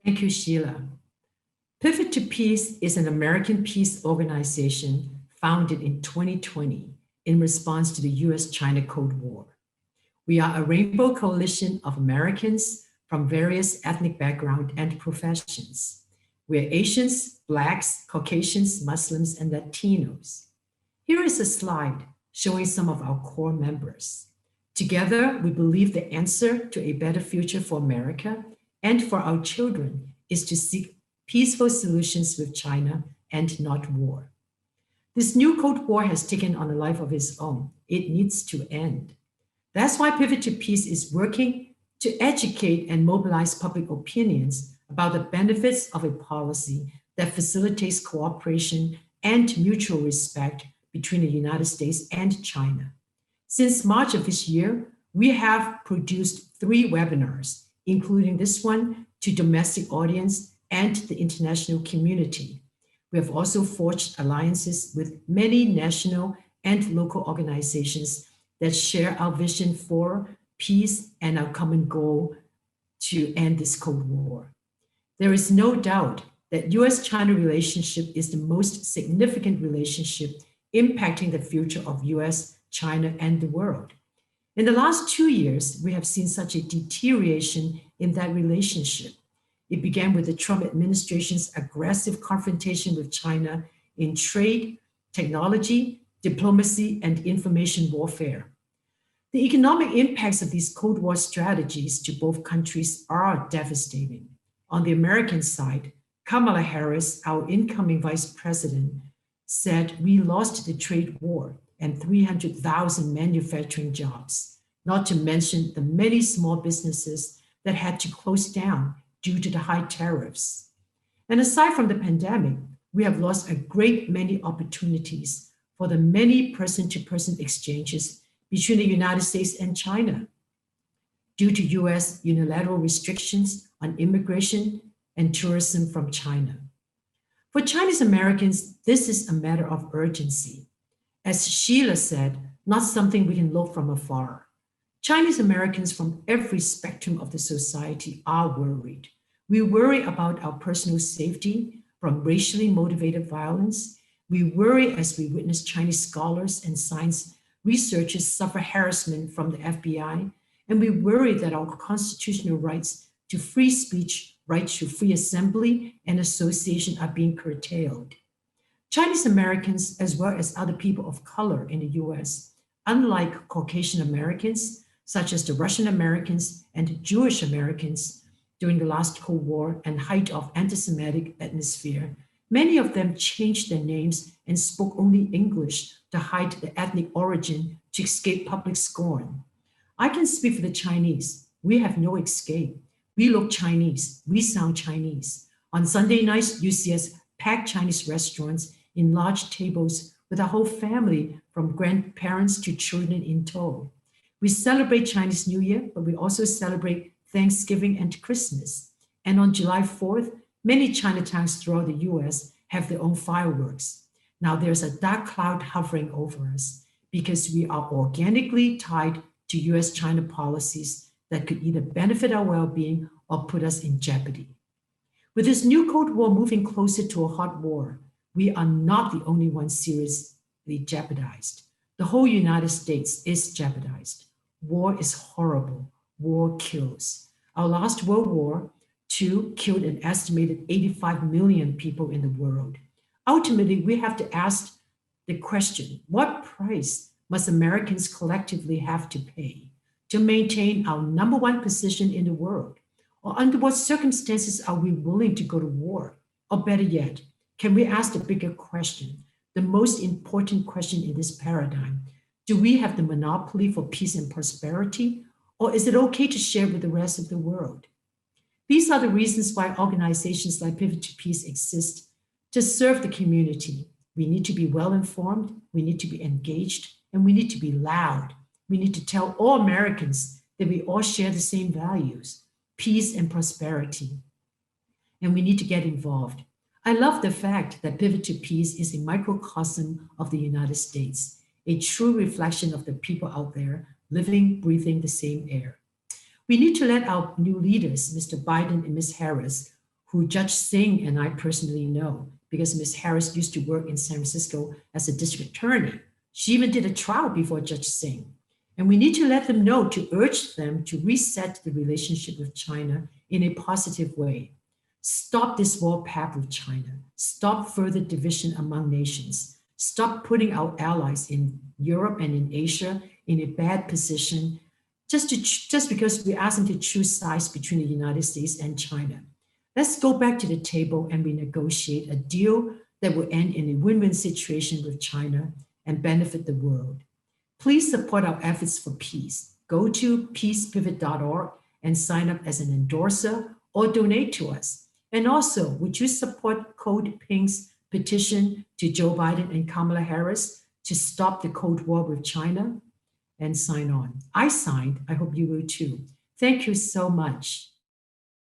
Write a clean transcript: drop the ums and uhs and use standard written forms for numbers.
Thank you, Sheila. Pivot to Peace is an American peace organization founded in 2020 in response to the US-China Cold War. We are a rainbow coalition of Americans from various ethnic backgrounds and professions. We're Asians, Blacks, Caucasians, Muslims, and Latinos. Here is a slide showing some of our core members. Together, we believe the answer to a better future for America and for our children is to seek peaceful solutions with China and not war. This new Cold War has taken on a life of its own. It needs to end. That's why Pivot to Peace is working to educate and mobilize public opinions about the benefits of a policy that facilitates cooperation and mutual respect between the United States and China. Since March of this year, we have produced 3 webinars, including this one to domestic audience and the international community. We have also forged alliances with many national and local organizations that share our vision for peace and our common goal to end this Cold War. There is no doubt that US-China relationship is the most significant relationship impacting the future of US, China, and the world. In the last 2 years, we have seen such a deterioration in that relationship. It began with the Trump administration's aggressive confrontation with China in trade, technology, diplomacy, and information warfare. The economic impacts of these Cold War strategies to both countries are devastating. On the American side, Kamala Harris, our incoming vice president, said we lost the trade war and 300,000 manufacturing jobs, not to mention the many small businesses that had to close down due to the high tariffs. And aside from the pandemic, we have lost a great many opportunities for the many person-to-person exchanges between the United States and China due to US unilateral restrictions on immigration and tourism from China. For Chinese Americans, this is a matter of urgency. As Sheila said, not something we can look from afar. Chinese Americans from every spectrum of the society are worried. We worry about our personal safety from racially motivated violence. We worry as we witness Chinese scholars and science researchers suffer harassment from the FBI, and we worry that our constitutional rights to free speech, rights to free assembly and association are being curtailed. Chinese Americans, as well as other people of color in the US, unlike Caucasian Americans, such as the Russian Americans and Jewish Americans during the last Cold War and height of anti-Semitic atmosphere, many of them changed their names and spoke only English to hide their ethnic origin to escape public scorn. I can speak for the Chinese. We have no escape. We look Chinese. We sound Chinese. On Sunday nights, you see us pack Chinese restaurants in large tables with a whole family from grandparents to children in tow. We celebrate Chinese New Year, but we also celebrate Thanksgiving and Christmas. And on July 4th, many Chinatowns throughout the US have their own fireworks. Now there's a dark cloud hovering over us because we are organically tied to US-China policies that could either benefit our well-being or put us in jeopardy. With this new Cold War moving closer to a hot war, we are not the only ones seriously jeopardized. The whole United States is jeopardized. War is horrible. War kills. Our last World War II killed an estimated 85 million people in the world. Ultimately, we have to ask the question, what price must Americans collectively have to pay to maintain our #1 position in the world? Or under what circumstances are we willing to go to war? Or better yet, can we ask the bigger question, the most important question in this paradigm? Do we have the monopoly for peace and prosperity? Or is it okay to share with the rest of the world? These are the reasons why organizations like Pivot to Peace exist, to serve the community. We need to be well-informed, we need to be engaged, and we need to be loud. We need to tell all Americans that we all share the same values, peace and prosperity. And we need to get involved. I love the fact that Pivot to Peace is a microcosm of the United States, a true reflection of the people out there living, breathing the same air. We need to let our new leaders, Mr. Biden and Ms. Harris, who Judge Singh and I personally know, because Ms. Harris used to work in San Francisco as a district attorney. She even did a trial before Judge Singh. And we need to let them know, to urge them to reset the relationship with China in a positive way. Stop this warpath with China. Stop further division among nations. Stop putting our allies in Europe and in Asia in a bad position just because we ask them to choose sides between the United States and China. Let's go back to the table and renegotiate a deal that will end in a win-win situation with China and benefit the world. Please support our efforts for peace. Go to peacepivot.org and sign up as an endorser or donate to us. And also, would you support Code Pink's petition to Joe Biden and Kamala Harris to stop the Cold War with China? And sign on. I signed. I hope you will too. Thank you so much.